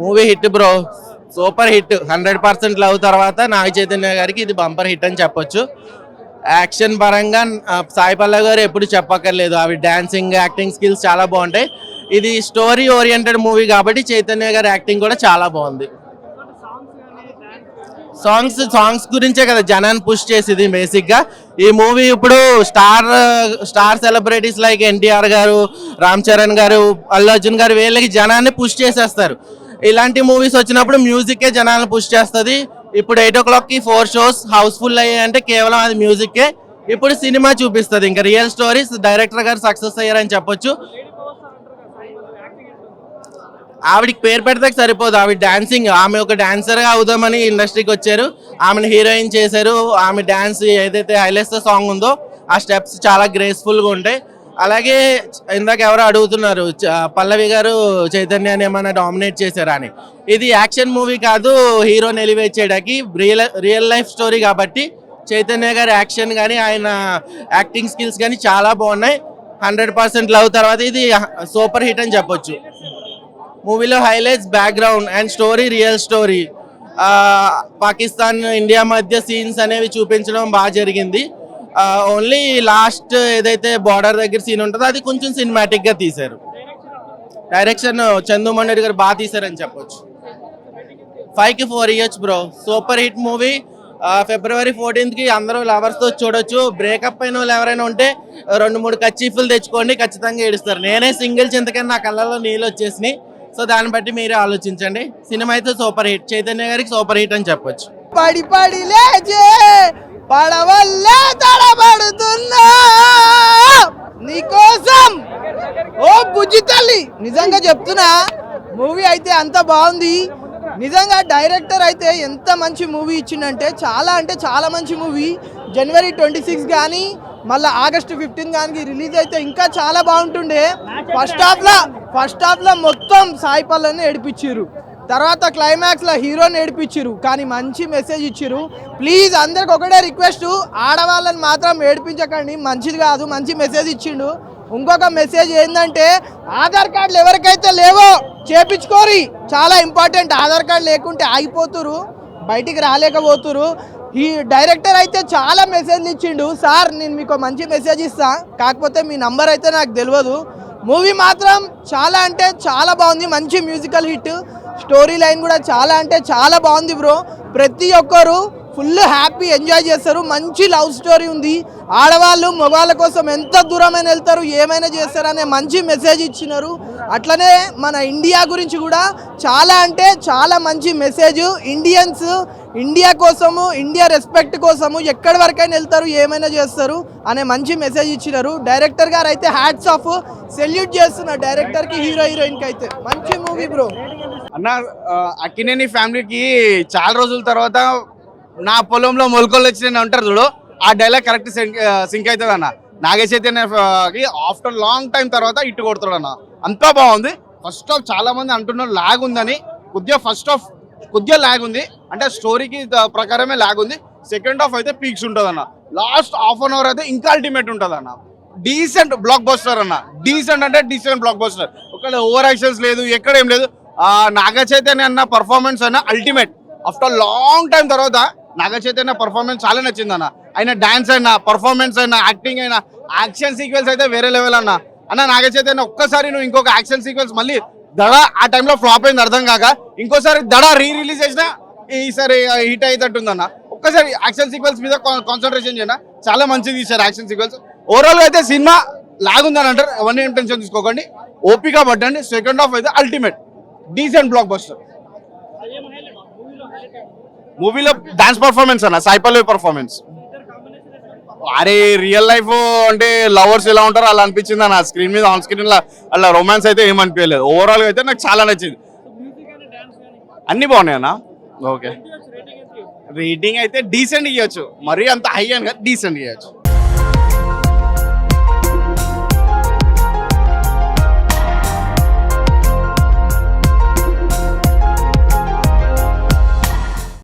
Movie hit bro, super hit. 100% love తర్వాత నాగ చైతన్య గారికి ఇది బంపర్ హిట్ అని చెప్పొచ్చు. యాక్షన్ పరంగా సాయి పల్లవి గారు ఎప్పుడు చెప్పక్కర్లేదు, అవి డాన్సింగ్ యాక్టింగ్ స్కిల్స్ చాలా బాగుంటాయి. ఇది స్టోరీ ఓరియంటెడ్ మూవీ కాబట్టి చైతన్య గారి యాక్టింగ్ కూడా చాలా బాగుంది. సాంగ్స్ గురించే కదా జనాన్ని పుష్ చేసేది బేసిక్ గా. ఈ మూవీ ఇప్పుడు స్టార్ సెలబ్రిటీస్ లైక్ ఎన్టీఆర్ గారు, రామ్ చరణ్ గారు, అల్లు అర్జున్ గారు వీళ్ళకి జనాన్ని పుష్ చేసేస్తారు. ఇలాంటి మూవీస్ వచ్చినప్పుడు మ్యూజిక్కే జనాలను పుష్ చేస్తుంది. ఇప్పుడు 8 o'clockకి 4 shows హౌస్ఫుల్ అయ్యాయంటే కేవలం అది మ్యూజిక్కే. ఇప్పుడు సినిమా చూపిస్తుంది, ఇంకా రియల్ స్టోరీస్. డైరెక్టర్ గారు సక్సెస్ అయ్యారని చెప్పొచ్చు. ఆవిడికి పేరు పెడితే సరిపోదు, ఆవిడ డాన్సింగ్, ఆమె ఒక డాన్సర్గా అవుదామని ఇండస్ట్రీకి వచ్చారు, ఆమెను హీరోయిన్ చేశారు. ఆమె డాన్స్ ఏదైతే హైలెస్ట్ సాంగ్ ఉందో ఆ స్టెప్స్ చాలా గ్రేస్ఫుల్గా ఉంటాయి. అలాగే ఇందాక ఎవరో అడుగుతున్నారు పల్లవి గారు చైతన్యాన్ని ఏమైనా డామినేట్ చేశారా అని. ఇది యాక్షన్ మూవీ కాదు, హీరోని ఎలివేట్ చేయడానికి రియల్ లైఫ్ స్టోరీ కాబట్టి చైతన్య గారి యాక్షన్ కానీ ఆయన యాక్టింగ్ స్కిల్స్ కానీ చాలా బాగున్నాయి. 100% లవ్ తర్వాత ఇది సూపర్ హిట్ అని చెప్పొచ్చు. మూవీలో highlights background and story, real story. Pakistan India మధ్య సీన్స్ అనేవి చూపించడం బాగా జరిగింది. ఓన్లీ లాస్ట్ ఏదైతే బార్డర్ దగ్గర సీన్ ఉంటుందో అది కొంచెం సినిమాటిక్ గా తీశారు. డైరెక్షన్ చందు మండేడి గారు బాగా తీశారని చెప్పొచ్చు. 5కి 4 years bro, super hit movie. February 14th అందరూ లవర్స్ తో చూడొచ్చు. బ్రేకప్ అయిన వాళ్ళు ఎవరైనా ఉంటే 2-3 కచ్చీఫ్లు తెచ్చుకోండి, ఖచ్చితంగా ఏడుస్తారు. నేనే సింగిల్ చింతకని నా కళ్ళలో నీళ్ళు వచ్చేసినాయి. సో దాన్ని బట్టి మీరే ఆలోచించండి. సినిమా అయితే సూపర్ హిట్, చైతన్య గారికి సూపర్ హిట్ అని చెప్పొచ్చు. పడి పడి లేచే పడవల్లే తడబడుతున్నా నీకోసం ఓ బుజ్జి తల్లి. నిజంగా చెప్తున్నా, మూవీ అయితే అంత బాగుంది. నిజంగా డైరెక్టర్ అయితే ఎంత మంచి మూవీ ఇచ్చిందంటే చాలా మంచి మూవీ. January 26 కానీ మళ్ళీ August 15 కానీ రిలీజ్ అయితే ఇంకా చాలా బాగుంటుండే. ఫస్ట్ హాఫ్ లో మొత్తం సాయి పల్లవిని ఏడిపించారు, తర్వాత క్లైమాక్స్ లో హీరోని ఏడిపించారు, కానీ మంచి మెసేజ్ ఇచ్చారు. ప్లీజ్ అందరికి ఒకటే రిక్వెస్ట్, ఆడవాళ్ళని మాత్రం ఏడిపించకండి, మంచిది కాదు. మంచి మెసేజ్ ఇచ్చిండు. ఇంకొక మెసేజ్ ఏంటంటే ఆధార్ కార్డులు ఎవరికైతే లేవో చేపించుకోరి, చాలా ఇంపార్టెంట్. ఆధార్ కార్డు లేకుంటే ఆగిపోతురు, బయటికి రాలేకపోతురు. ఈ డైరెక్టర్ అయితే చాలా మెసేజ్లు ఇచ్చిండు. సార్ నేను మీకు మంచి మెసేజ్ ఇస్తా, కాకపోతే మీ నంబర్ అయితే నాకు తెలియదు. మూవీ మాత్రం చాలా అంటే చాలా బాగుంది, మంచి మ్యూజికల్ హిట్. స్టోరీ లైన్ కూడా చాలా అంటే చాలా బాగుంది బ్రో. ప్రతి ఒక్కరు ఫుల్ హ్యాపీ ఎంజాయ్ చేస్తారు. మంచి లవ్ స్టోరీ ఉంది. ఆడవాళ్ళు మగవాళ్ళ కోసం ఎంత దూరమైన వెళ్తారు, ఏమైనా చేస్తారు అనే మంచి మెసేజ్ ఇచ్చినారు. అట్లనే మన ఇండియా గురించి కూడా చాలా అంటే చాలా మంచి మెసేజ్. ఇండియా కోసము, ఇండియా రెస్పెక్ట్ కోసము ఎక్కడి వరకైనా వెళ్తారు, ఏమైనా చేస్తారు అనే మంచి మెసేజ్ ఇచ్చినారు. డైరెక్టర్ గారు అయితే హ్యాట్స్ ఆఫ్, సెల్యూట్ చేస్తున్నారు డైరెక్టర్ కి, హీరోయిన్ కి అయితే. మంచి మూవీ బ్రో. అన్న అక్కినేని ఫ్యామిలీకి చాలా రోజుల తర్వాత నా పొలంలో మొలకలు వచ్చిన ఉంటారు చూడు, ఆ డైలాగ్ కరెక్ట్ సింక్ అవుతుంది అన్న. నాగ చైతన్యకి ఆఫ్టర్ లాంగ్ టైం తర్వాత ఇట్టు కొడుతాడు అన్న. అంతా బాగుంది. ఫస్ట్ హాఫ్ చాలా మంది అంటున్నారు లాగ్ ఉందని, కొద్దిగా లాగ్ ఉంది, అంటే స్టోరీకి ప్రకారమే లాగ్ ఉంది. సెకండ్ హాఫ్ అయితే పీక్స్ ఉంటుంది అన్న. లాస్ట్ హాఫ్ అన్ అవర్ అయితే ఇంకా అల్టిమేట్ ఉంటుంది అన్న. డీసెంట్ బ్లాక్ బస్టర్ అన్న, డీసెంట్ అంటే డీసెంట్ బ్లాక్ బస్టర్. ఒకవేళ ఓవర్ యాక్షన్స్ లేదు, ఎక్కడ ఏం లేదు. నాగ చైతన్య అన్న పర్ఫార్మెన్స్ అయినా అల్టిమేట్. ఆఫ్టర్ లాంగ్ టైం తర్వాత నాగ చైతన్య పర్ఫార్మెన్స్ చాలా నచ్చింది అన్న. ఆయన డాన్స్ అయినా, పర్ఫార్మెన్స్ అయినా, యాక్టింగ్ అయినా, యాక్షన్ సీక్వెన్స్ అయితే వేరే లెవెల్ అన్న. నాగ చైతన్య ఒక్కసారి నువ్వు ఇంకొక యాక్షన్ సీక్వెన్స్ మళ్ళీ దడ ఆ టైంలో ఫ్లాప్ అయింది అర్థం కాక, ఇంకోసారి దడ రిలీజ్ చేసినా ఈసారి హిట్ అయ్యేటట్టుందన్న. ఒక్కసారి యాక్షన్ సీక్వెన్స్ మీద కాన్సన్ట్రేషన్ చేయండి, చాలా మంచిది తీశారు యాక్షన్ సీక్వెన్స్. ఓవరాల్ గా అయితే సినిమా లాగుందని అంటారు, అవన్నీ ఏం టెన్షన్ తీసుకోకండి, ఓపిక పట్టండి. సెకండ్ హాఫ్ అయితే అల్టిమేట్ డీసెంట్ బ్లాక్ బస్టర్. మూవీలో డాన్స్ పర్ఫార్మెన్స్ అన్న, సాయి పల్లవి పర్ఫార్మెన్స్. అరే రియల్ లైఫ్ అంటే లవర్స్ ఎలా ఉంటారో అలా అనిపించింది అన్న. స్క్రీన్ మీద ఆన్ స్క్రీన్ అలా రొమాన్స్ అయితే ఏమనిపించలేదు. ఓవరాల్ గా అయితే నాకు చాలా నచ్చింది, అన్ని బాగున్నాయి అన్న. ఓకే రేటింగ్ అయితే డీసెంట్ ఇవ్వచ్చు, మరీ అంత హై అని కాదు, డీసెంట్ ఇవ్వచ్చు.